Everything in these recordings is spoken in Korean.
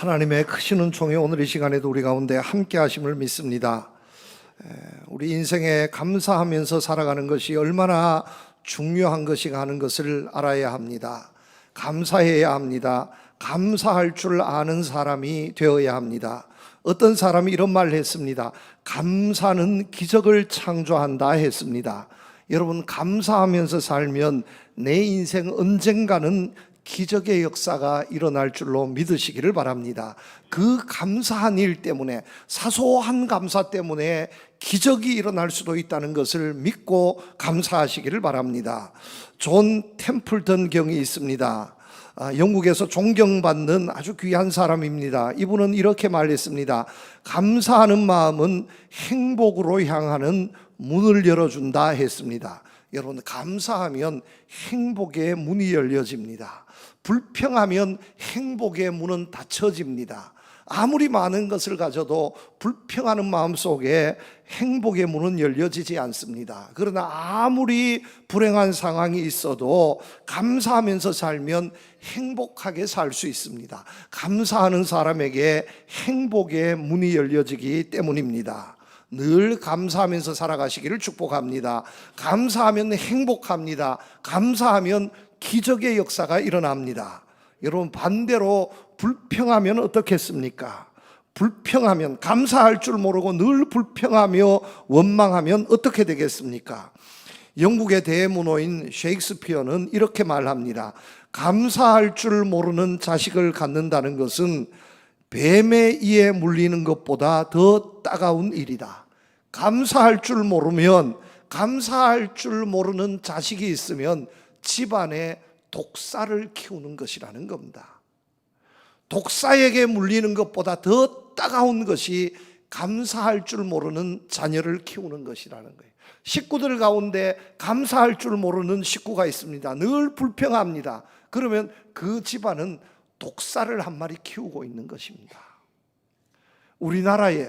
하나님의 크신 은총이 오늘 이 시간에도 우리 가운데 함께 하심을 믿습니다. 우리 인생에 감사하면서 살아가는 것이 얼마나 중요한 것인가 하는 것을 알아야 합니다. 감사해야 합니다. 감사할 줄 아는 사람이 되어야 합니다. 어떤 사람이 이런 말을 했습니다. 감사는 기적을 창조한다 했습니다. 여러분, 감사하면서 살면 내 인생 언젠가는 기적의 역사가 일어날 줄로 믿으시기를 바랍니다. 그 감사한 일 때문에, 사소한 감사 때문에 기적이 일어날 수도 있다는 것을 믿고 감사하시기를 바랍니다. 존 템플턴 경이 있습니다. 영국에서 존경받는 아주 귀한 사람입니다. 이분은 이렇게 말했습니다. 감사하는 마음은 행복으로 향하는 문을 열어준다 했습니다. 여러분, 감사하면 행복의 문이 열려집니다. 불평하면 행복의 문은 닫혀집니다. 아무리 많은 것을 가져도 불평하는 마음 속에 행복의 문은 열려지지 않습니다. 그러나 아무리 불행한 상황이 있어도 감사하면서 살면 행복하게 살 수 있습니다. 감사하는 사람에게 행복의 문이 열려지기 때문입니다. 늘 감사하면서 살아가시기를 축복합니다. 감사하면 행복합니다. 감사하면 기적의 역사가 일어납니다. 여러분, 반대로 불평하면 어떻겠습니까? 불평하면, 감사할 줄 모르고 늘 불평하며 원망하면 어떻게 되겠습니까? 영국의 대문호인 셰익스피어는 이렇게 말합니다. 감사할 줄 모르는 자식을 갖는다는 것은 뱀의 이에 물리는 것보다 더 따가운 일이다. 감사할 줄 모르면, 감사할 줄 모르는 자식이 있으면 집안에 독사를 키우는 것이라는 겁니다. 독사에게 물리는 것보다 더 따가운 것이 감사할 줄 모르는 자녀를 키우는 것이라는 거예요. 식구들 가운데 감사할 줄 모르는 식구가 있습니다. 늘 불평합니다. 그러면 그 집안은 독사를 한 마리 키우고 있는 것입니다. 우리나라에,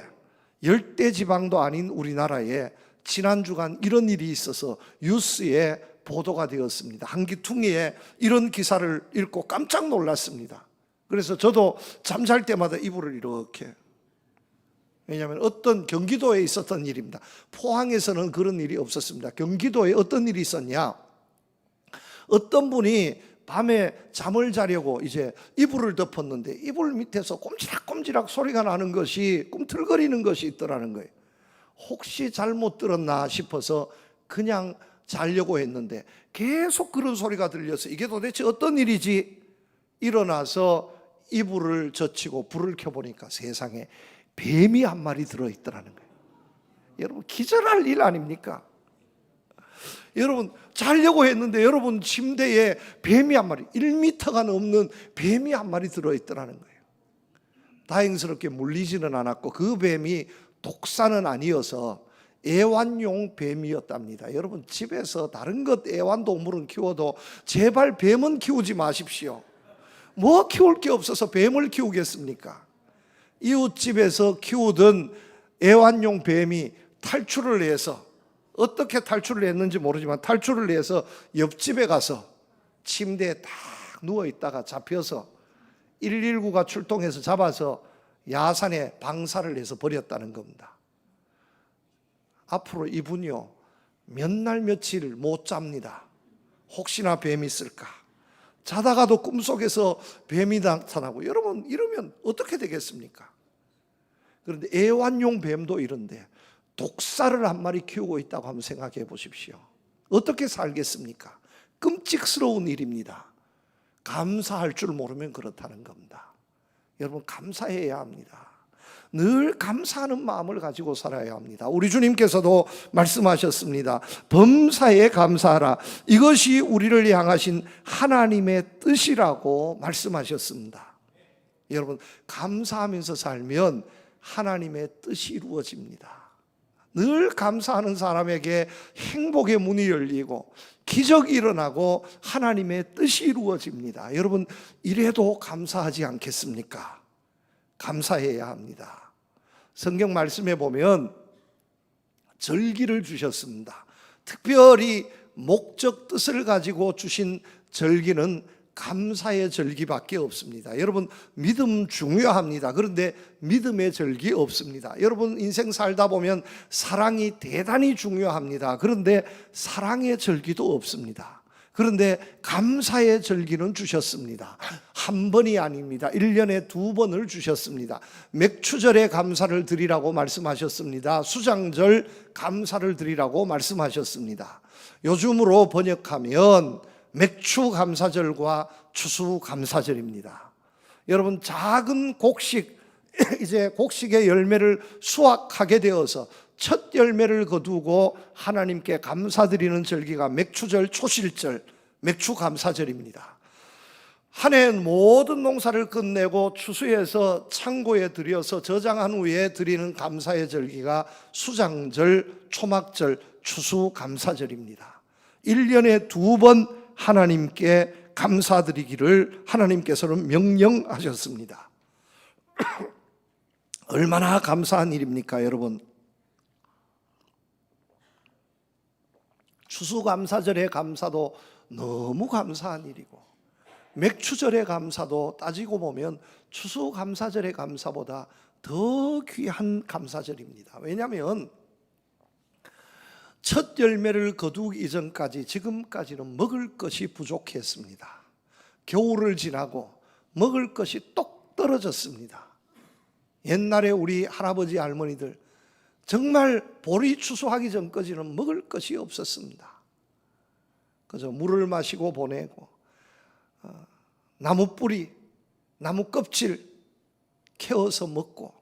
열대지방도 아닌 우리나라에 지난 주간 이런 일이 있어서 뉴스에 보도가 되었습니다. 한기퉁이에 이런 기사를 읽고 깜짝 놀랐습니다. 그래서 저도 잠잘 때마다 이불을 이렇게, 왜냐하면 어떤 경기도에 있었던 일입니다. 포항에서는 그런 일이 없었습니다. 경기도에 어떤 일이 있었냐, 어떤 분이 밤에 잠을 자려고 이제 이불을 덮었는데 이불 밑에서 꼼지락꼼지락 소리가 나는 것이, 꿈틀거리는 것이 있더라는 거예요. 혹시 잘못 들었나 싶어서 그냥 자려고 했는데 계속 그런 소리가 들려서 이게 도대체 어떤 일이지? 일어나서 이불을 젖히고 불을 켜보니까 세상에 뱀이 한 마리 들어있더라는 거예요. 여러분, 기절할 일 아닙니까? 여러분, 자려고 했는데 여러분 침대에 뱀이 한 마리, 1m가 넘는 뱀이 한 마리 들어있더라는 거예요. 다행스럽게 물리지는 않았고 그 뱀이 독사는 아니어서 애완용 뱀이었답니다. 여러분, 집에서 다른 것 애완동물은 키워도 제발 뱀은 키우지 마십시오. 뭐 키울 게 없어서 뱀을 키우겠습니까? 이웃집에서 키우던 애완용 뱀이 탈출을 해서, 어떻게 탈출을 했는지 모르지만 탈출을 해서 옆집에 가서 침대에 딱 누워있다가 잡혀서 119가 출동해서 잡아서 야산에 방사를 해서 버렸다는 겁니다. 앞으로 이분이요, 몇 날 며칠 못 잡니다. 혹시나 뱀이 있을까? 자다가도 꿈속에서 뱀이 나타나고, 여러분, 이러면 어떻게 되겠습니까? 그런데 애완용 뱀도 이런데 독사를 한 마리 키우고 있다고 한번 생각해 보십시오. 어떻게 살겠습니까? 끔찍스러운 일입니다. 감사할 줄 모르면 그렇다는 겁니다. 여러분, 감사해야 합니다. 늘 감사하는 마음을 가지고 살아야 합니다. 우리 주님께서도 말씀하셨습니다. 범사에 감사하라. 이것이 우리를 향하신 하나님의 뜻이라고 말씀하셨습니다. 여러분, 감사하면서 살면 하나님의 뜻이 이루어집니다. 늘 감사하는 사람에게 행복의 문이 열리고 기적이 일어나고 하나님의 뜻이 이루어집니다. 여러분, 이래도 감사하지 않겠습니까? 감사해야 합니다. 성경 말씀에 보면 절기를 주셨습니다. 특별히 목적 뜻을 가지고 주신 절기는 감사의 절기밖에 없습니다. 여러분, 믿음 중요합니다. 그런데 믿음의 절기 없습니다. 여러분, 인생 살다 보면 사랑이 대단히 중요합니다. 그런데 사랑의 절기도 없습니다. 그런데 감사의 절기는 주셨습니다. 한 번이 아닙니다. 1년에 2번을 주셨습니다. 맥추절에 감사를 드리라고 말씀하셨습니다. 수장절 감사를 드리라고 말씀하셨습니다. 요즘으로 번역하면 맥추 감사절과 추수 감사절입니다. 여러분, 작은 곡식, 이제 곡식의 열매를 수확하게 되어서 첫 열매를 거두고 하나님께 감사드리는 절기가 맥추절, 초실절, 맥추 감사절입니다. 한 해 모든 농사를 끝내고 추수해서 창고에 들여서 저장한 후에 드리는 감사의 절기가 수장절, 초막절, 추수 감사절입니다. 1년에 2번 하나님께 감사드리기를 하나님께서는 명령하셨습니다. 얼마나 감사한 일입니까, 여러분? 추수감사절의 감사도 너무 감사한 일이고, 맥추절의 감사도 따지고 보면 추수감사절의 감사보다 더 귀한 감사절입니다. 왜냐하면 첫 열매를 거두기 이전까지 지금까지는 먹을 것이 부족했습니다. 겨울을 지나고 먹을 것이 똑 떨어졌습니다. 옛날에 우리 할아버지 할머니들 정말 보리 추수하기 전까지는 먹을 것이 없었습니다. 그저 물을 마시고 보내고 나무 뿌리, 나무 껍질 캐어서 먹고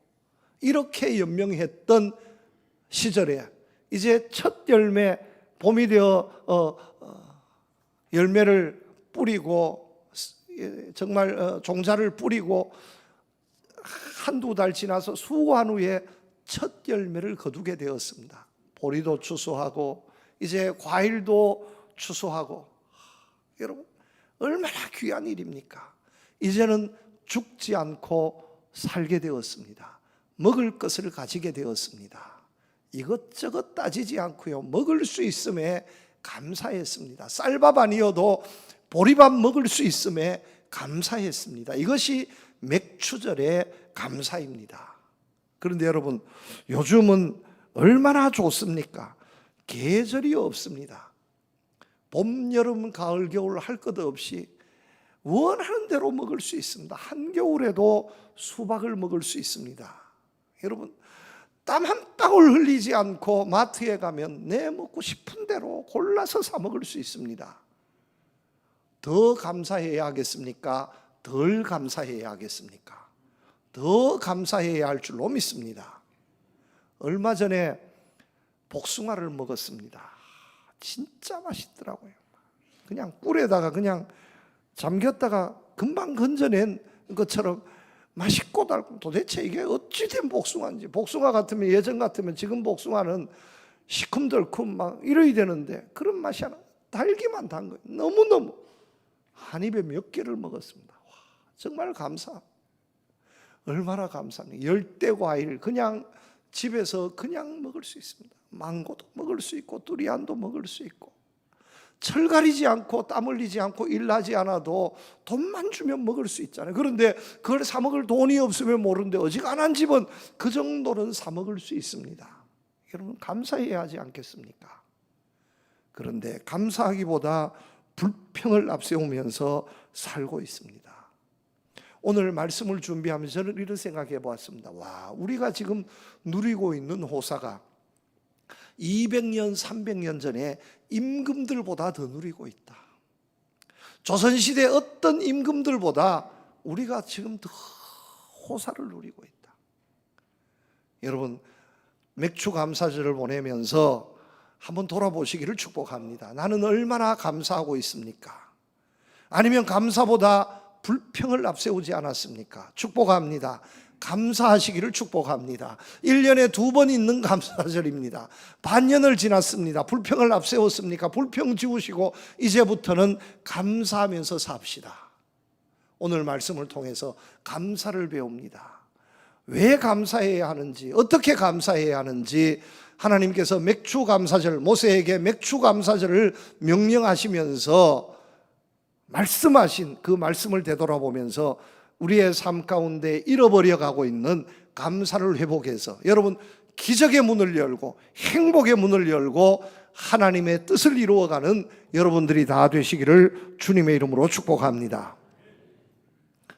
이렇게 연명했던 시절에 이제 첫 열매, 봄이 되어 열매를 뿌리고 정말 종자를 뿌리고 한두 달 지나서 수고한 후에 첫 열매를 거두게 되었습니다. 보리도 추수하고 이제 과일도 추수하고, 여러분 얼마나 귀한 일입니까? 이제는 죽지 않고 살게 되었습니다. 먹을 것을 가지게 되었습니다. 이것저것 따지지 않고요, 먹을 수 있음에 감사했습니다. 쌀밥 아니어도 보리밥 먹을 수 있음에 감사했습니다. 이것이 맥추절의 감사입니다. 그런데 여러분, 요즘은 얼마나 좋습니까? 계절이 없습니다. 봄, 여름, 가을, 겨울 할 것 없이 원하는 대로 먹을 수 있습니다. 한겨울에도 수박을 먹을 수 있습니다. 여러분, 땀 한 방울 흘리지 않고 마트에 가면 내 먹고 싶은 대로 골라서 사 먹을 수 있습니다. 더 감사해야 하겠습니까? 덜 감사해야 하겠습니까? 더 감사해야 할 줄로 믿습니다. 얼마 전에 복숭아를 먹었습니다. 진짜 맛있더라고요. 그냥 꿀에다가 그냥 잠겼다가 금방 건져낸 것처럼 맛있고 달고, 도대체 이게 어찌된 복숭아인지. 복숭아 같으면, 예전 같으면, 지금 복숭아는 시큼덜큼 막 이래야 되는데 그런 맛이 안 나요. 달기만 단 거예요. 너무너무 한 입에 몇 개를 먹었습니다. 와, 정말 감사. 얼마나 감사합니까? 열대 과일 그냥 집에서 그냥 먹을 수 있습니다. 망고도 먹을 수 있고 두리안도 먹을 수 있고, 철 가리지 않고 땀 흘리지 않고 일하지 않아도 돈만 주면 먹을 수 있잖아요. 그런데 그걸 사 먹을 돈이 없으면 모르는데 어지간한 집은 그 정도는 사 먹을 수 있습니다. 여러분, 감사해야 하지 않겠습니까? 그런데 감사하기보다 불평을 앞세우면서 살고 있습니다. 오늘 말씀을 준비하면서 저는 이런 생각해 보았습니다. 와, 우리가 지금 누리고 있는 호사가 200년, 300년 전에 임금들보다 더 누리고 있다. 조선시대 어떤 임금들보다 우리가 지금 더 호사를 누리고 있다. 여러분, 맥추감사절을 보내면서 한번 돌아보시기를 축복합니다. 나는 얼마나 감사하고 있습니까? 아니면 감사보다 불평을 앞세우지 않았습니까? 축복합니다. 감사하시기를 축복합니다. 1년에 2번 있는 감사절입니다. 반년을 지났습니다. 불평을 앞세웠습니까? 불평 지우시고 이제부터는 감사하면서 삽시다. 오늘 말씀을 통해서 감사를 배웁니다. 왜 감사해야 하는지, 어떻게 감사해야 하는지 하나님께서 맥추감사절, 모세에게 맥추감사절을 명령하시면서 말씀하신 그 말씀을 되돌아보면서 우리의 삶 가운데 잃어버려 가고 있는 감사를 회복해서 여러분 기적의 문을 열고 행복의 문을 열고 하나님의 뜻을 이루어가는 여러분들이 다 되시기를 주님의 이름으로 축복합니다.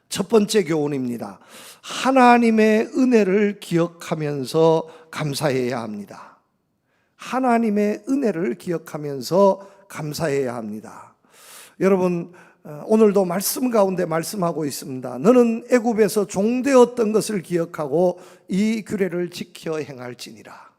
첫 번째 교훈입니다. 하나님의 은혜를 기억하면서 감사해야 합니다. 하나님의 은혜를 기억하면서 감사해야 합니다. 여러분 오늘도 말씀 가운데 말씀하고 있습니다. 너는 애굽에서 종되었던 것을 기억하고 이 규례를 지켜 행할지니라.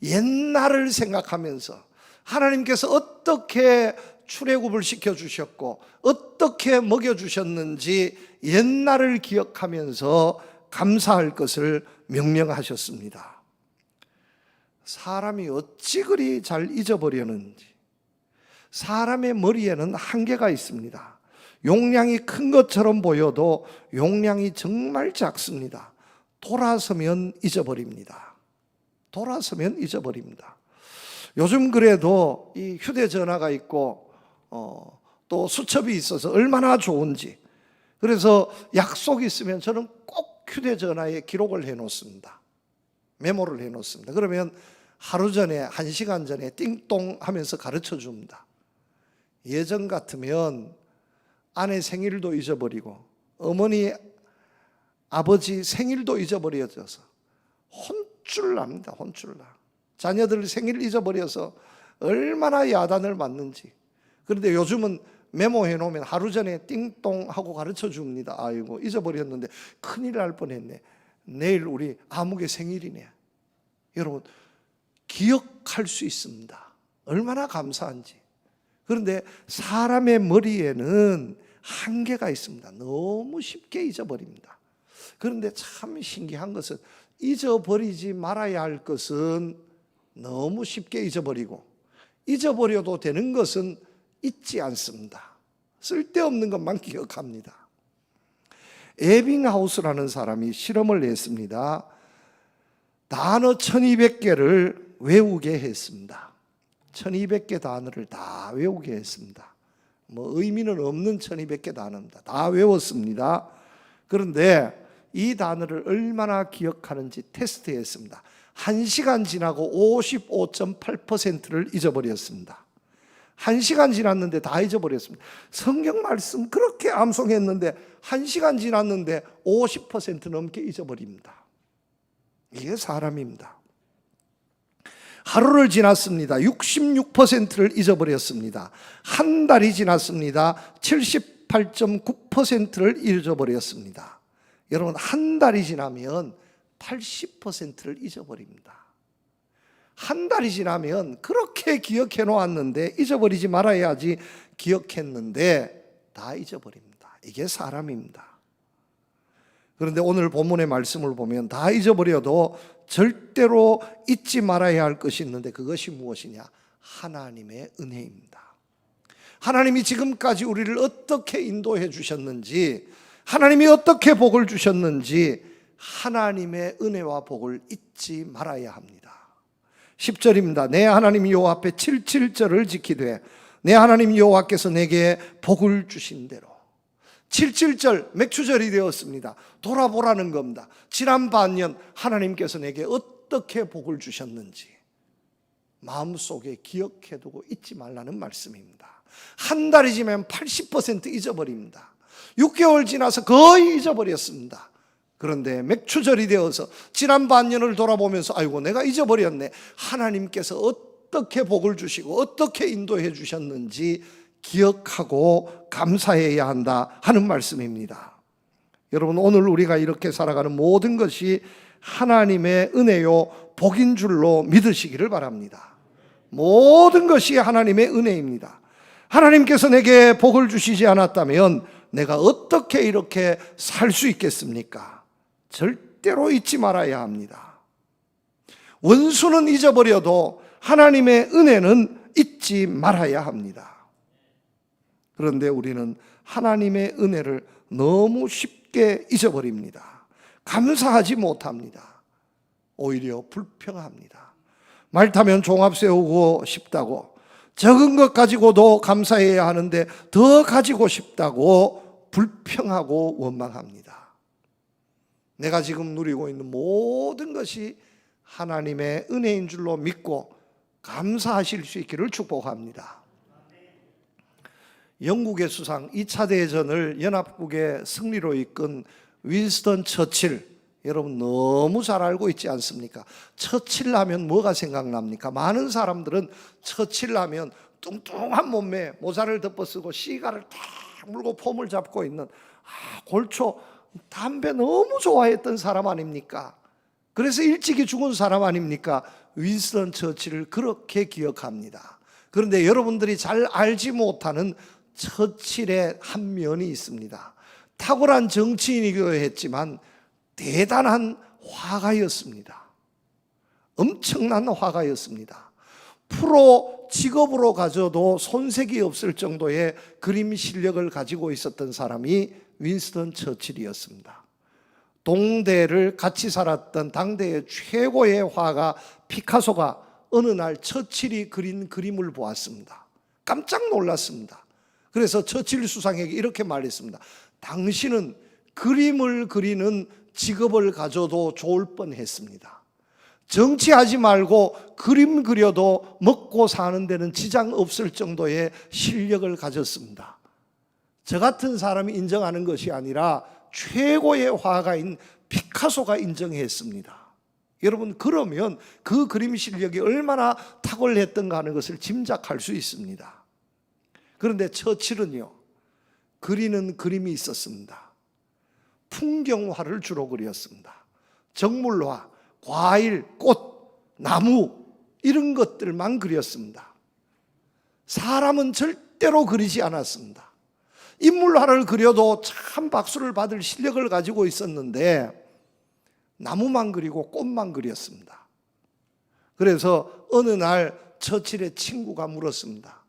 옛날을 생각하면서 하나님께서 어떻게 출애굽을 시켜주셨고 어떻게 먹여주셨는지 옛날을 기억하면서 감사할 것을 명령하셨습니다. 사람이 어찌 그리 잘 잊어버렸는지, 사람의 머리에는 한계가 있습니다. 용량이 큰 것처럼 보여도 용량이 정말 작습니다. 돌아서면 잊어버립니다. 돌아서면 잊어버립니다. 요즘 그래도 이 휴대전화가 있고 또 수첩이 있어서 얼마나 좋은지, 그래서 약속이 있으면 저는 꼭 휴대전화에 기록을 해놓습니다. 메모를 해놓습니다. 그러면 하루 전에 1시간 전에 띵동 하면서 가르쳐 줍니다. 예전 같으면 아내 생일도 잊어버리고 어머니 아버지 생일도 잊어버려져서 혼쭐 납니다. 혼쭐 나. 자녀들 생일 잊어버려서 얼마나 야단을 맞는지. 그런데 요즘은 메모해 놓으면 하루 전에 띵동 하고 가르쳐 줍니다. 아이고 잊어버렸는데 큰일 날 뻔했네. 내일 우리 아무개 생일이네. 여러분 기억할 수 있습니다. 얼마나 감사한지. 그런데 사람의 머리에는 한계가 있습니다. 너무 쉽게 잊어버립니다. 그런데 참 신기한 것은 잊어버리지 말아야 할 것은 너무 쉽게 잊어버리고 잊어버려도 되는 것은 잊지 않습니다. 쓸데없는 것만 기억합니다. 에빙하우스라는 사람이 실험을 했습니다. 단어 1200개를 외우게 했습니다. 1200개 단어를 다 외우게 했습니다. 뭐 의미는 없는 1200개 단어입니다. 다 외웠습니다. 그런데 이 단어를 얼마나 기억하는지 테스트했습니다. 1시간 지나고 55.8%를 잊어버렸습니다. 1시간 지났는데 다 잊어버렸습니다. 성경 말씀 그렇게 암송했는데 1시간 지났는데 50% 넘게 잊어버립니다. 이게 사람입니다. 하루를 지났습니다. 66%를 잊어버렸습니다. 한 달이 지났습니다. 78.9%를 잊어버렸습니다. 여러분 한 달이 지나면 80%를 잊어버립니다. 한 달이 지나면 그렇게 기억해 놓았는데 잊어버리지 말아야지 기억했는데 다 잊어버립니다. 이게 사람입니다. 그런데 오늘 본문의 말씀을 보면 다 잊어버려도 절대로 잊지 말아야 할 것이 있는데 그것이 무엇이냐? 하나님의 은혜입니다. 하나님이 지금까지 우리를 어떻게 인도해 주셨는지, 하나님이 어떻게 복을 주셨는지 하나님의 은혜와 복을 잊지 말아야 합니다. 10절입니다. 내 하나님 여호와 앞에 77절을 지키되 내 하나님 여호와께서 내게 복을 주신 대로. 77절 맥추절이 되었습니다. 돌아보라는 겁니다. 지난 반년 하나님께서 내게 어떻게 복을 주셨는지 마음속에 기억해두고 잊지 말라는 말씀입니다. 한 달이 지나면 80% 잊어버립니다. 6개월 지나서 거의 잊어버렸습니다. 그런데 맥추절이 되어서 지난 반년을 돌아보면서 아이고 내가 잊어버렸네. 하나님께서 어떻게 복을 주시고 어떻게 인도해 주셨는지 기억하고 감사해야 한다 하는 말씀입니다. 여러분 오늘 우리가 이렇게 살아가는 모든 것이 하나님의 은혜요 복인 줄로 믿으시기를 바랍니다. 모든 것이 하나님의 은혜입니다. 하나님께서 내게 복을 주시지 않았다면 내가 어떻게 이렇게 살 수 있겠습니까? 절대로 잊지 말아야 합니다. 원수는 잊어버려도 하나님의 은혜는 잊지 말아야 합니다. 그런데 우리는 하나님의 은혜를 너무 쉽게 잊어버립니다. 감사하지 못합니다. 오히려 불평합니다. 말 타면 종합 세우고 싶다고, 적은 것 가지고도 감사해야 하는데 더 가지고 싶다고 불평하고 원망합니다. 내가 지금 누리고 있는 모든 것이 하나님의 은혜인 줄로 믿고 감사하실 수 있기를 축복합니다. 영국의 수상 2차 대전을 연합국의 승리로 이끈 윈스턴 처칠, 여러분 너무 잘 알고 있지 않습니까? 처칠 하면 뭐가 생각납니까? 많은 사람들은 처칠 하면 뚱뚱한 몸매에 모자를 덮어쓰고 시가를 탁 물고 폼을 잡고 있는 골초, 담배 너무 좋아했던 사람 아닙니까? 그래서 일찍이 죽은 사람 아닙니까? 윈스턴 처칠을 그렇게 기억합니다. 그런데 여러분들이 잘 알지 못하는 처칠의 한 면이 있습니다. 탁월한 정치인이기도 했지만 대단한 화가였습니다. 엄청난 화가였습니다. 프로 직업으로 가져도 손색이 없을 정도의 그림 실력을 가지고 있었던 사람이 윈스턴 처칠이었습니다. 동대를 같이 살았던 당대의 최고의 화가 피카소가 어느 날 처칠이 그린 그림을 보았습니다. 깜짝 놀랐습니다. 그래서 처칠 수상에게 이렇게 말했습니다. 당신은 그림을 그리는 직업을 가져도 좋을 뻔했습니다. 정치하지 말고 그림 그려도 먹고 사는 데는 지장 없을 정도의 실력을 가졌습니다. 저 같은 사람이 인정하는 것이 아니라 최고의 화가인 피카소가 인정했습니다. 여러분, 그러면 그 그림 실력이 얼마나 탁월했던가 하는 것을 짐작할 수 있습니다. 그런데 처칠은요, 그리는 그림이 있었습니다. 풍경화를 주로 그렸습니다. 정물화, 과일, 꽃, 나무 이런 것들만 그렸습니다. 사람은 절대로 그리지 않았습니다. 인물화를 그려도 참 박수를 받을 실력을 가지고 있었는데 나무만 그리고 꽃만 그렸습니다. 그래서 어느 날 처칠의 친구가 물었습니다.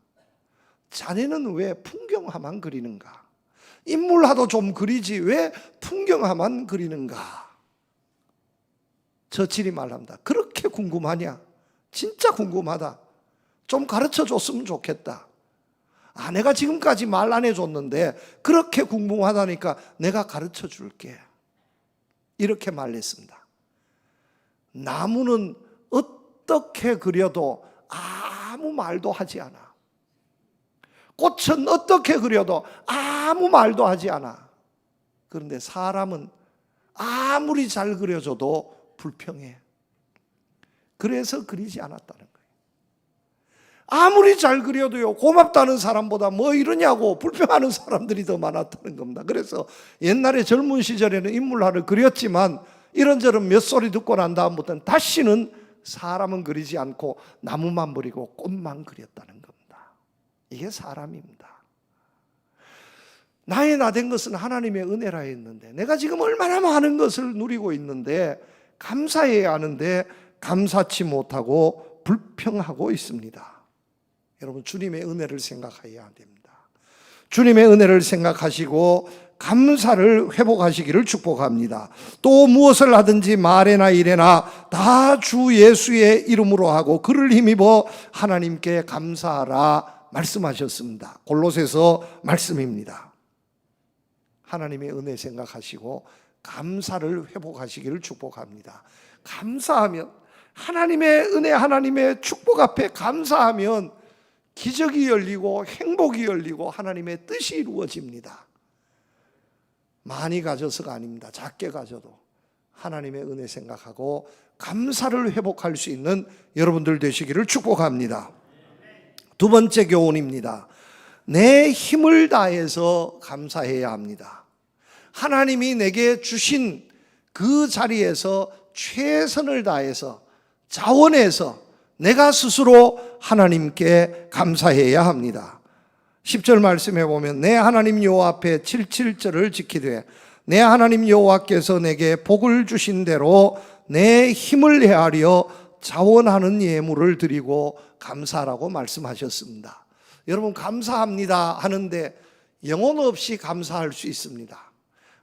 자네는 왜 풍경화만 그리는가? 인물화도 좀 그리지 왜 풍경화만 그리는가? 처칠이 말합니다. 그렇게 궁금하냐? 진짜 궁금하다. 좀 가르쳐 줬으면 좋겠다. 내가 지금까지 말 안 해줬는데 그렇게 궁금하다니까 내가 가르쳐 줄게. 이렇게 말했습니다. 나무는 어떻게 그려도 아무 말도 하지 않아. 꽃은 어떻게 그려도 아무 말도 하지 않아. 그런데 사람은 아무리 잘 그려줘도 불평해. 그래서 그리지 않았다는 거예요. 아무리 잘 그려도요, 고맙다는 사람보다 뭐 이러냐고 불평하는 사람들이 더 많았다는 겁니다. 그래서 옛날에 젊은 시절에는 인물화를 그렸지만 이런저런 몇 소리 듣고 난 다음부터는 다시는 사람은 그리지 않고 나무만 그리고 꽃만 그렸다는 겁니다. 이게 사람입니다. 나의 나된 것은 하나님의 은혜라 했는데 내가 지금 얼마나 많은 것을 누리고 있는데 감사해야 하는데 감사치 못하고 불평하고 있습니다. 여러분, 주님의 은혜를 생각해야 됩니다. 주님의 은혜를 생각하시고 감사를 회복하시기를 축복합니다. 또 무엇을 하든지 말에나 일에나 다 주 예수의 이름으로 하고 그를 힘입어 하나님께 감사하라 말씀하셨습니다. 골로새서 말씀입니다. 하나님의 은혜 생각하시고 감사를 회복하시기를 축복합니다. 감사하면, 하나님의 은혜, 하나님의 축복 앞에 감사하면 기적이 열리고 행복이 열리고 하나님의 뜻이 이루어집니다. 많이 가져서가 아닙니다. 작게 가져도 하나님의 은혜 생각하고 감사를 회복할 수 있는 여러분들 되시기를 축복합니다. 두 번째 교훈입니다. 내 힘을 다해서 감사해야 합니다. 하나님이 내게 주신 그 자리에서 최선을 다해서 자원해서 내가 스스로 하나님께 감사해야 합니다. 10절 말씀해 보면 내 하나님 여호와 앞에 77절을 지키되 내 하나님 여호와께서 내게 복을 주신 대로 내 힘을 헤아려 자원하는 예물을 드리고 감사하라고 말씀하셨습니다. 여러분, 감사합니다 하는데 영혼 없이 감사할 수 있습니다.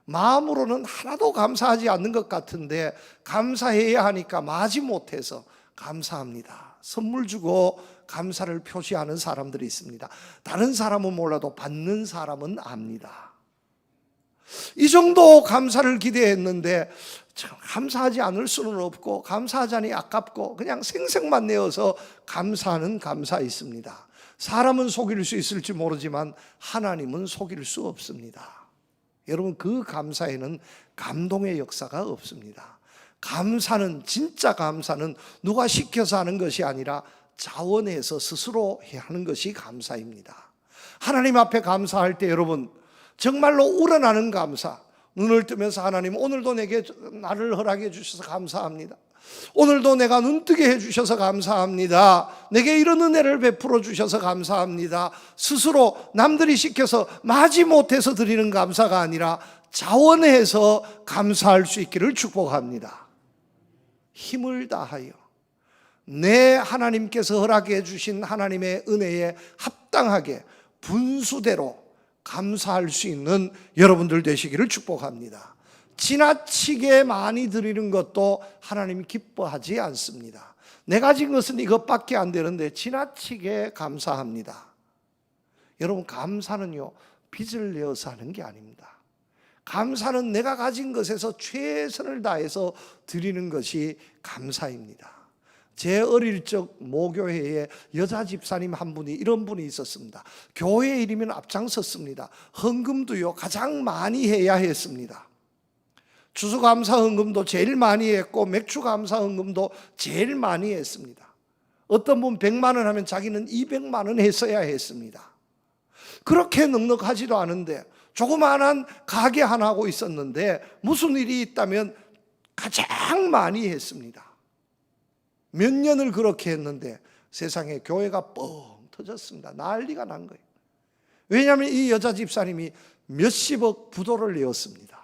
마음으로는 하나도 감사하지 않는 것 같은데 감사해야 하니까 마지못해서 감사합니다. 선물 주고 감사를 표시하는 사람들이 있습니다. 다른 사람은 몰라도 받는 사람은 압니다. 이 정도 감사를 기대했는데 감사하지 않을 수는 없고, 감사하자니 아깝고 그냥 생색만 내어서 감사하는 감사 있습니다. 사람은 속일 수 있을지 모르지만 하나님은 속일 수 없습니다. 여러분, 그 감사에는 감동의 역사가 없습니다. 감사는, 진짜 감사는 누가 시켜서 하는 것이 아니라 자원해서 스스로 해야 하는 것이 감사입니다. 하나님 앞에 감사할 때 여러분, 정말로 우러나는 감사, 눈을 뜨면서 하나님, 오늘도 내게 나를 허락해 주셔서 감사합니다. 오늘도 내가 눈뜨게 해주셔서 감사합니다. 내게 이런 은혜를 베풀어 주셔서 감사합니다. 스스로 남들이 시켜서 마지못해서 드리는 감사가 아니라 자원해서 감사할 수 있기를 축복합니다. 힘을 다하여 내 하나님께서 허락해 주신 하나님의 은혜에 합당하게 분수대로 감사할 수 있는 여러분들 되시기를 축복합니다. 지나치게 많이 드리는 것도 하나님이 기뻐하지 않습니다. 내가 가진 것은 이것밖에 안 되는데 지나치게 감사합니다. 여러분, 감사는요, 빚을 내어서 하는 게 아닙니다. 감사는 내가 가진 것에서 최선을 다해서 드리는 것이 감사입니다. 제 어릴 적 모교회에 여자 집사님 한 분이, 이런 분이 있었습니다. 교회 일이면 앞장섰습니다. 헌금도요, 가장 많이 해야 했습니다. 추수감사 헌금도 제일 많이 했고 맥주감사 헌금도 제일 많이 했습니다. 어떤 분 100만 원 하면 자기는 200만 원 했어야 했습니다. 그렇게 넉넉하지도 않은데 조그마한 가게 하나 하고 있었는데 무슨 일이 있다면 가장 많이 했습니다. 몇 년을 그렇게 했는데 세상에 교회가 뻥 터졌습니다. 난리가 난 거예요. 왜냐하면 이 여자 집사님이 몇십억 부도를 내었습니다.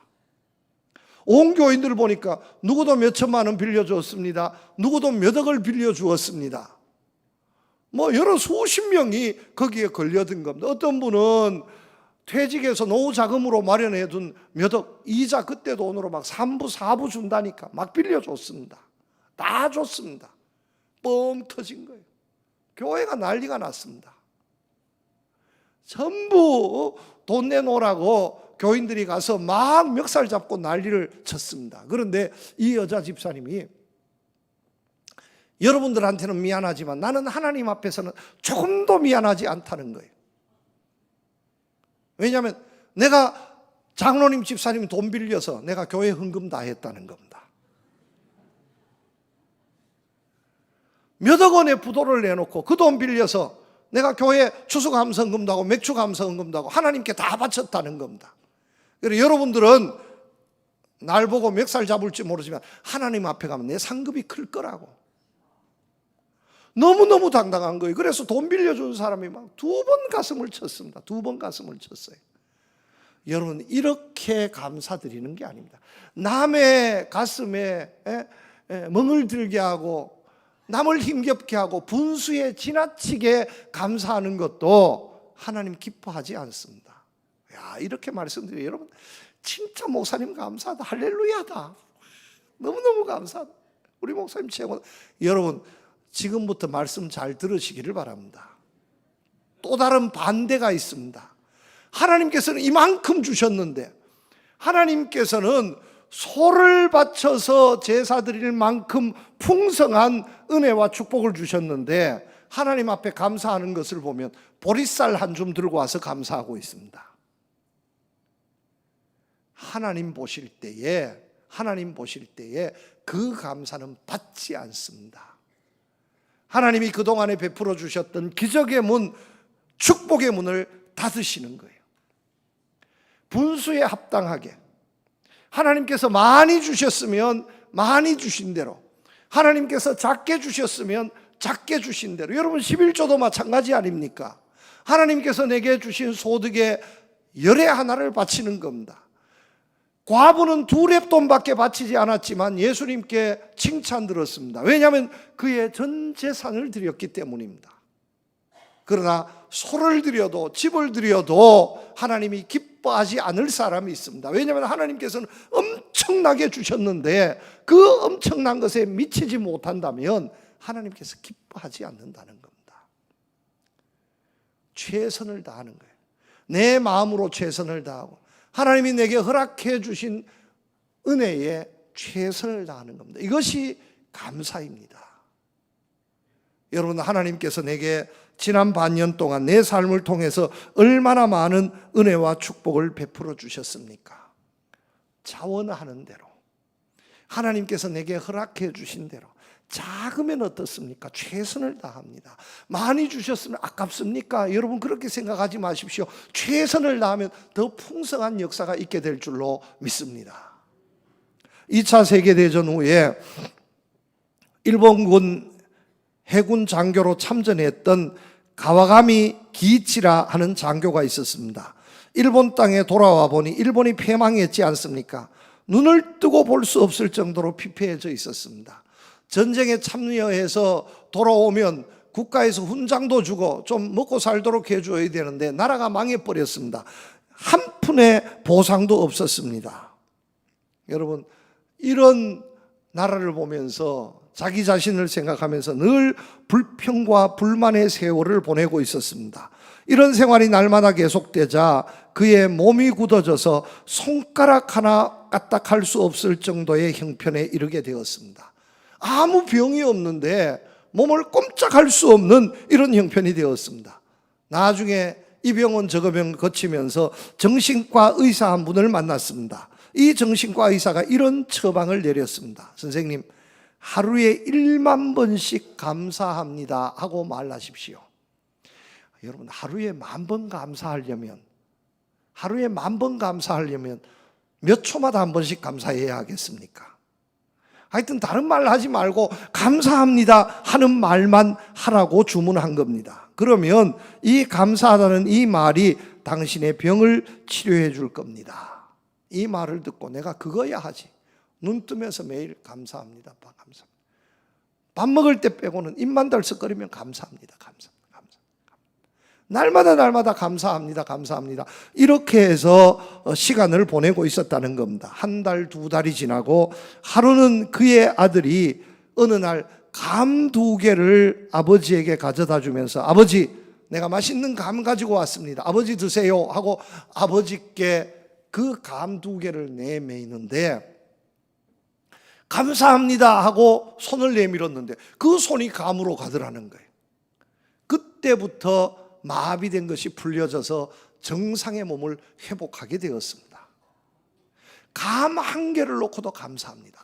온 교인들 보니까 누구도 몇 천만 원 빌려주었습니다. 누구도 몇 억을 빌려주었습니다. 여러 수십 명이 거기에 걸려든 겁니다. 어떤 분은 퇴직해서 노후 자금으로 마련해 둔 몇 억, 이자 그때 돈으로 막 3부 4부 준다니까 막 빌려줬습니다. 다 줬습니다. 뻥 터진 거예요. 교회가 난리가 났습니다. 전부 돈 내놓으라고 교인들이 가서 막 멱살 잡고 난리를 쳤습니다. 그런데 이 여자 집사님이, 여러분들한테는 미안하지만 나는 하나님 앞에서는 조금도 미안하지 않다는 거예요. 왜냐하면 내가 장로님 집사님 돈 빌려서 내가 교회 헌금 다 했다는 겁니다. 몇억 원의 부도를 내놓고 그 돈 빌려서 내가 교회 추수감사헌금도 하고 맥주감사헌금도 하고 하나님께 다 바쳤다는 겁니다. 그래서 여러분들은 날 보고 멱살 잡을지 모르지만 하나님 앞에 가면 내 상급이 클 거라고. 너무너무 당당한 거예요. 그래서 돈 빌려준 사람이 막 2번 가슴을 쳤습니다. 2번 가슴을 쳤어요. 여러분, 이렇게 감사드리는 게 아닙니다. 남의 가슴에 멍을 들게 하고 남을 힘겹게 하고 분수에 지나치게 감사하는 것도 하나님 기뻐하지 않습니다. 야, 이렇게 말씀드려요. 여러분, 진짜 목사님 감사하다. 할렐루야다. 너무너무 감사하다. 우리 목사님 최고. 여러분, 지금부터 말씀 잘 들으시기를 바랍니다. 또 다른 반대가 있습니다. 하나님께서는 이만큼 주셨는데, 하나님께서는 소를 바쳐서 제사 드릴 만큼 풍성한 은혜와 축복을 주셨는데, 하나님 앞에 감사하는 것을 보면 보리쌀 한 줌 들고 와서 감사하고 있습니다. 하나님 보실 때에 그 감사는 받지 않습니다. 하나님이 그동안에 베풀어 주셨던 기적의 문, 축복의 문을 닫으시는 거예요. 분수에 합당하게 하나님께서 많이 주셨으면 많이 주신 대로, 하나님께서 작게 주셨으면 작게 주신 대로. 여러분, 11조도 마찬가지 아닙니까? 하나님께서 내게 주신 소득의 열의 하나를 바치는 겁니다. 과부는 2렙돈밖에 바치지 않았지만 예수님께 칭찬 들었습니다. 왜냐하면 그의 전 재산을 드렸기 때문입니다. 그러나 소를 드려도 집을 드려도 하나님이 기뻐하지 않을 사람이 있습니다. 왜냐하면 하나님께서는 엄청나게 주셨는데 그 엄청난 것에 미치지 못한다면 하나님께서 기뻐하지 않는다는 겁니다. 최선을 다하는 거예요. 내 마음으로 최선을 다하고 하나님이 내게 허락해 주신 은혜에 최선을 다하는 겁니다. 이것이 감사입니다. 여러분, 하나님께서 내게 지난 반년 동안 내 삶을 통해서 얼마나 많은 은혜와 축복을 베풀어 주셨습니까? 자원하는 대로, 하나님께서 내게 허락해 주신 대로, 작으면 어떻습니까? 최선을 다합니다. 많이 주셨으면 아깝습니까? 여러분, 그렇게 생각하지 마십시오. 최선을 다하면 더 풍성한 역사가 있게 될 줄로 믿습니다. 2차 세계대전 후에 일본군 해군 장교로 참전했던 가와가미 기이치라 하는 장교가 있었습니다. 일본 땅에 돌아와 보니 일본이 패망했지 않습니까? 눈을 뜨고 볼 수 없을 정도로 피폐해져 있었습니다. 전쟁에 참여해서 돌아오면 국가에서 훈장도 주고 좀 먹고 살도록 해줘야 되는데 나라가 망해버렸습니다. 한 푼의 보상도 없었습니다. 여러분, 이런 나라를 보면서 자기 자신을 생각하면서 늘 불평과 불만의 세월을 보내고 있었습니다. 이런 생활이 날마다 계속되자 그의 몸이 굳어져서 손가락 하나 까딱할 수 없을 정도의 형편에 이르게 되었습니다. 아무 병이 없는데 몸을 꼼짝할 수 없는 이런 형편이 되었습니다. 나중에 이 병원 저거 병 거치면서 정신과 의사 한 분을 만났습니다. 이 정신과 의사가 이런 처방을 내렸습니다. 선생님, 하루에 1만 번씩 감사합니다 하고 말하십시오. 여러분, 하루에 10,000번 감사하려면 몇 초마다 한 번씩 감사해야 하겠습니까? 하여튼 다른 말 하지 말고 감사합니다 하는 말만 하라고 주문한 겁니다. 그러면 이 감사하다는 이 말이 당신의 병을 치료해 줄 겁니다. 이 말을 듣고 내가 그거야 하지. 눈 뜨면서 매일 감사합니다. 감사합니다. 밥 먹을 때 빼고는 입만 덜썩거리면 감사합니다. 날마다 감사합니다. 이렇게 해서 시간을 보내고 있었다는 겁니다. 한 달, 2달이 지나고 하루는 그의 아들이 어느 날 감 2개를 아버지에게 가져다 주면서 아버지, 내가 맛있는 감 가지고 왔습니다. 아버지 드세요 하고 아버지께 그 감 2개를 내미는데 감사합니다 하고 손을 내밀었는데 그 손이 감으로 가더라는 거예요. 그때부터 마비된 것이 풀려져서 정상의 몸을 회복하게 되었습니다. 감 1개를 놓고도 감사합니다.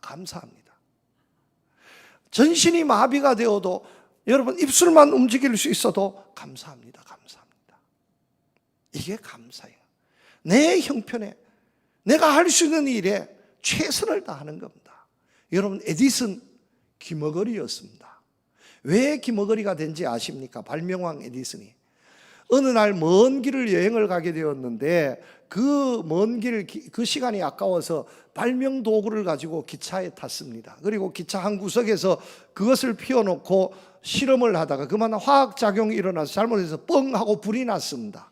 전신이 마비가 되어도 여러분 입술만 움직일 수 있어도 감사합니다. 이게 감사예요. 내 형편에 내가 할 수 있는 일에 최선을 다하는 겁니다. 여러분, 에디슨 기머거리였습니다. 왜 기머거리가 된지 아십니까? 발명왕 에디슨이 어느 날 먼 길을 여행을 가게 되었는데 그 먼 길, 그 시간이 아까워서 발명 도구를 가지고 기차에 탔습니다. 그리고 기차 한 구석에서 그것을 피워놓고 실험을 하다가 그만 화학작용이 일어나서 잘못해서 뻥 하고 불이 났습니다.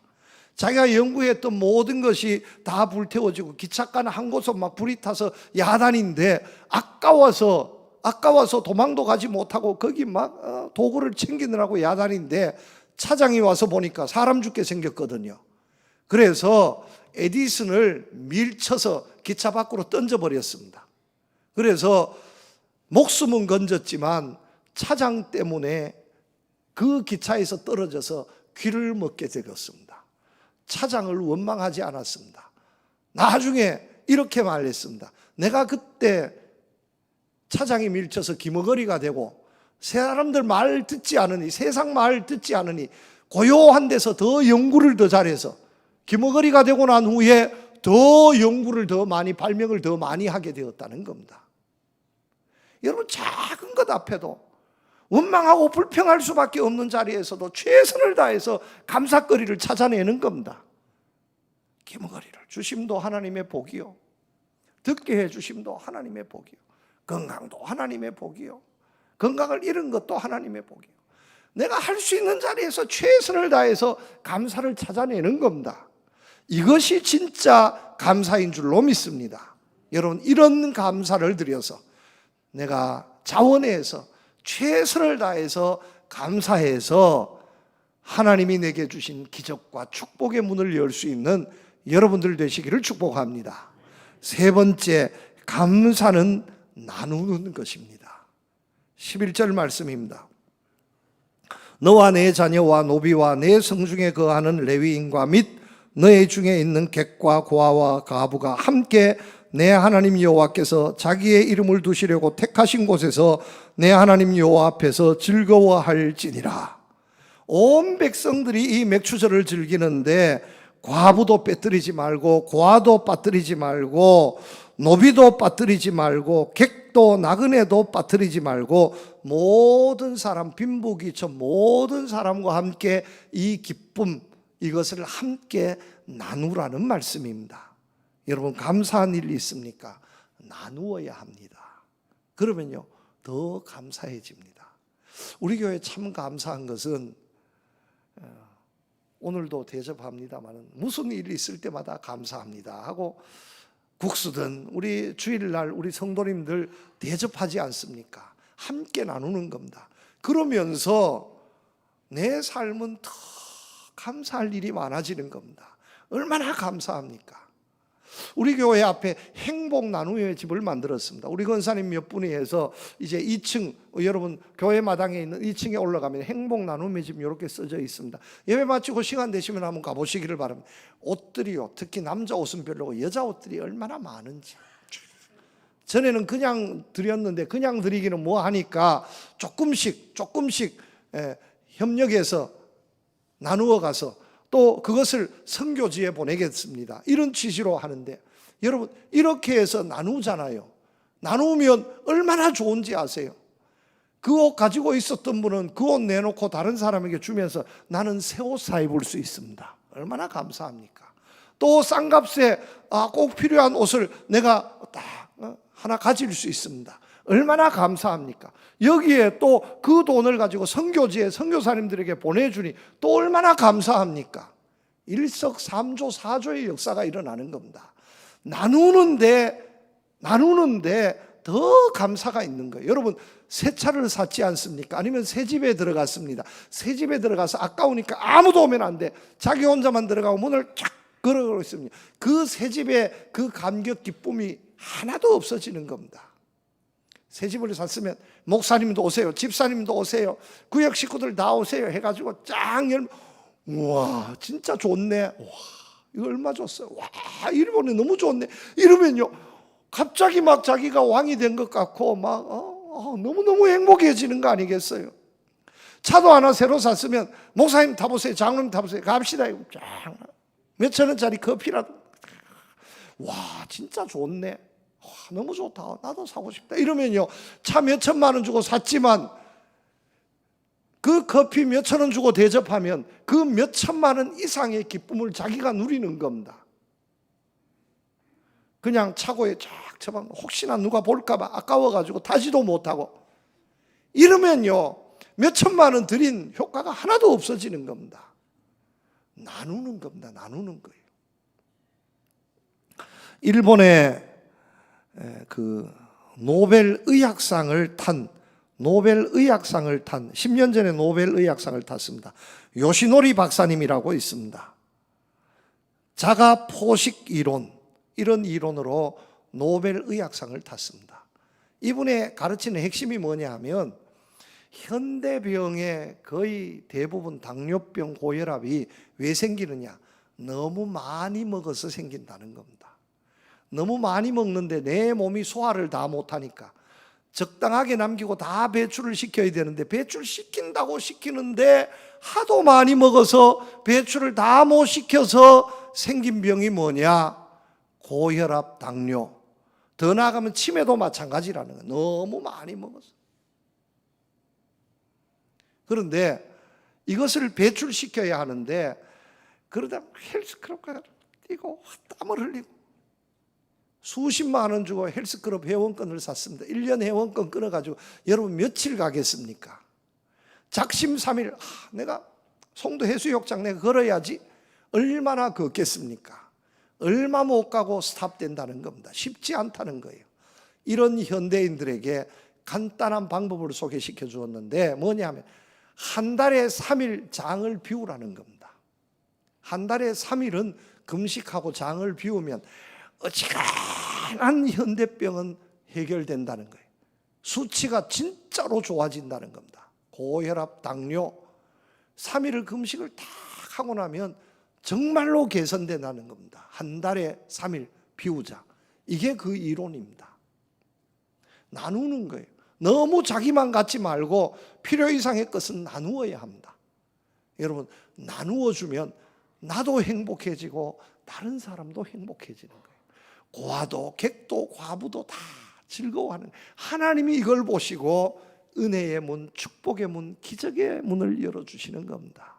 자기가 연구했던 모든 것이 다 불태워지고 기차가는 한 곳에 막 불이 타서 야단인데 아까워서 도망도 가지 못하고 거기 막 도구를 챙기느라고 야단인데 차장이 와서 보니까 사람 죽게 생겼거든요. 그래서 에디슨을 밀쳐서 기차 밖으로 던져버렸습니다. 그래서 목숨은 건졌지만 차장 때문에 그 기차에서 떨어져서 귀를 먹게 되었습니다. 차장을 원망하지 않았습니다. 나중에 이렇게 말했습니다. 내가 그때 차장이 밀쳐서 기머거리가 되고 사람들 말 듣지 않으니, 세상 말 듣지 않으니 고요한 데서 더 연구를 더 잘해서 기머거리가 되고 난 후에 더 연구를 더 많이, 발명을 더 많이 하게 되었다는 겁니다. 여러분, 작은 것 앞에도 원망하고 불평할 수밖에 없는 자리에서도 최선을 다해서 감사거리를 찾아내는 겁니다. 기머거리를 주심도 하나님의 복이요, 듣게 해주심도 하나님의 복이요, 건강도 하나님의 복이요, 건강을 잃은 것도 하나님의 복이요. 내가 할 수 있는 자리에서 최선을 다해서 감사를 찾아내는 겁니다. 이것이 진짜 감사인 줄로 믿습니다. 여러분, 이런 감사를 드려서 내가 자원해서 최선을 다해서 감사해서 하나님이 내게 주신 기적과 축복의 문을 열 수 있는 여러분들 되시기를 축복합니다. 세 번째, 감사는 나누는 것입니다. 11절 말씀입니다. 너와 내 자녀와 노비와 내 성중에 거하는 레위인과 및 너희 중에 있는 객과 고아와 가부가 함께 내 하나님 여호와께서 자기의 이름을 두시려고 택하신 곳에서 내 하나님 여호와 앞에서 즐거워할지니라. 온 백성들이 이 맥추절을 즐기는데 과부도 빼뜨리지 말고 고아도 빠뜨리지 말고 노비도 빠뜨리지 말고 객도 나그네도 빠뜨리지 말고 모든 사람, 빈부귀천 모든 사람과 함께 이 기쁨, 이것을 함께 나누라는 말씀입니다. 여러분, 감사한 일이 있습니까? 나누어야 합니다. 그러면요 더 감사해집니다. 우리 교회 참 감사한 것은 오늘도 대접합니다만 무슨 일이 있을 때마다 감사합니다 하고 국수든 우리 주일날 우리 성도님들 대접하지 않습니까? 함께 나누는 겁니다. 그러면서 내 삶은 더 감사할 일이 많아지는 겁니다. 얼마나 감사합니까? 우리 교회 앞에 행복 나눔의 집을 만들었습니다. 우리 권사님 몇 분이 해서 이제 2층, 여러분 교회 마당에 있는 2층에 올라가면 행복 나눔의 집 이렇게 써져 있습니다. 예배 마치고 시간 되시면 한번 가보시기를 바랍니다. 옷들이요, 특히 남자 옷은 별로고 여자 옷들이 얼마나 많은지. 전에는 그냥 드렸는데 그냥 드리기는 뭐 하니까 조금씩 협력해서 나누어 가서 또 그것을 선교지에 보내겠습니다. 이런 취지로 하는데 여러분 이렇게 해서 나누잖아요. 나누면 얼마나 좋은지 아세요? 그 옷 가지고 있었던 분은 그 옷 내놓고 다른 사람에게 주면서 나는 새 옷 사 입을 수 있습니다. 얼마나 감사합니까? 또 싼 값에 꼭 필요한 옷을 내가 딱 하나 가질 수 있습니다. 얼마나 감사합니까? 여기에 또 그 돈을 가지고 선교지에 선교사님들에게 보내주니 또 얼마나 감사합니까? 일석삼조 사조의 역사가 일어나는 겁니다. 나누는데 더 감사가 있는 거예요. 여러분 새 차를 샀지 않습니까? 아니면 새 집에 들어갔습니다. 새 집에 들어가서 아까우니까 아무도 오면 안 돼. 자기 혼자만 들어가고 문을 쫙 걸어가고 있습니다. 그 새 집에 그 감격 기쁨이 하나도 없어지는 겁니다. 새 집을 샀으면 목사님도 오세요, 집사님도 오세요, 구역 식구들 다 오세요 해가지고 쫙 열면 우와 진짜 좋네, 와 이거 얼마 줬어요, 와 일본이 너무 좋네 이러면요 갑자기 막 자기가 왕이 된 것 같고 막 너무너무 행복해지는 거 아니겠어요? 차도 하나 새로 샀으면 목사님 타보세요, 장로님 타보세요, 갑시다. 몇천 원짜리 커피라도 와 진짜 좋네, 와, 너무 좋다, 나도 사고 싶다 이러면요 차 몇천만 원 주고 샀지만 그 커피 몇천 원 주고 대접하면 그 몇천만 원 이상의 기쁨을 자기가 누리는 겁니다. 그냥 차고에 쫙 쳐박으면 혹시나 누가 볼까봐 아까워가지고 타지도 못하고 이러면요 몇천만 원 들인 효과가 하나도 없어지는 겁니다. 나누는 겁니다. 나누는 거예요. 일본의 그 노벨 의학상을 탄 10년 전에 노벨 의학상을 탔습니다. 요시노리 박사님이라고 있습니다. 자가 포식 이론, 이런 이론으로 노벨 의학상을 탔습니다. 이분의 가르치는 핵심이 뭐냐 하면 현대병의 거의 대부분 당뇨병, 고혈압이 왜 생기느냐? 너무 많이 먹어서 생긴다는 겁니다. 너무 많이 먹는데 내 몸이 소화를 다 못하니까 적당하게 남기고 다 배출을 시켜야 되는데 배출시킨다고 시키는데 하도 많이 먹어서 배출을 다 못 시켜서 생긴 병이 뭐냐? 고혈압, 당뇨, 더 나아가면 치매도 마찬가지라는 거예요. 너무 많이 먹어서. 그런데 이것을 배출시켜야 하는데 그러다 헬스클럽 가서 뛰고 땀을 흘리고 수십만 원 주고 헬스클럽 회원권을 샀습니다. 1년 회원권 끊어가지고 여러분 며칠 가겠습니까? 작심삼일 내가 송도 해수욕장 내가 걸어야지 얼마나 걷겠습니까? 얼마 못 가고 스탑된다는 겁니다. 쉽지 않다는 거예요. 이런 현대인들에게 간단한 방법을 소개시켜 주었는데 뭐냐 하면 한 달에 3일 장을 비우라는 겁니다. 한 달에 3일은 금식하고 장을 비우면 어지간한 현대병은 해결된다는 거예요. 수치가 진짜로 좋아진다는 겁니다. 고혈압, 당뇨 3일을 금식을 딱 하고 나면 정말로 개선된다는 겁니다. 한 달에 3일 비우자. 이게 그 이론입니다. 나누는 거예요. 너무 자기만 갖지 말고 필요 이상의 것은 나누어야 합니다. 여러분, 나누어 주면 나도 행복해지고 다른 사람도 행복해지는 거예요. 고아도 객도 과부도 다 즐거워하는, 하나님이 이걸 보시고 은혜의 문, 축복의 문, 기적의 문을 열어주시는 겁니다.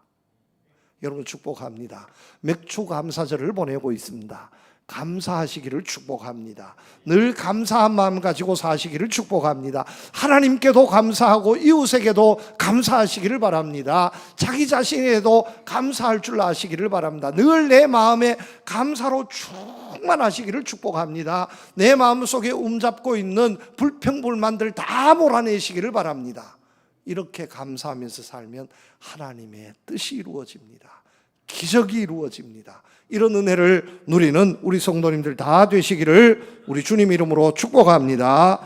여러분 축복합니다. 맥주 감사절을 보내고 있습니다. 감사하시기를 축복합니다. 늘 감사한 마음 가지고 사시기를 축복합니다. 하나님께도 감사하고 이웃에게도 감사하시기를 바랍니다. 자기 자신에도 감사할 줄 아시기를 바랍니다. 늘 내 마음에 감사로 충만하시기를 축복합니다. 내 마음속에 움잡고 있는 불평불만들 다 몰아내시기를 바랍니다. 이렇게 감사하면서 살면 하나님의 뜻이 이루어집니다. 기적이 이루어집니다. 이런 은혜를 누리는 우리 성도님들 다 되시기를 우리 주님 이름으로 축복합니다.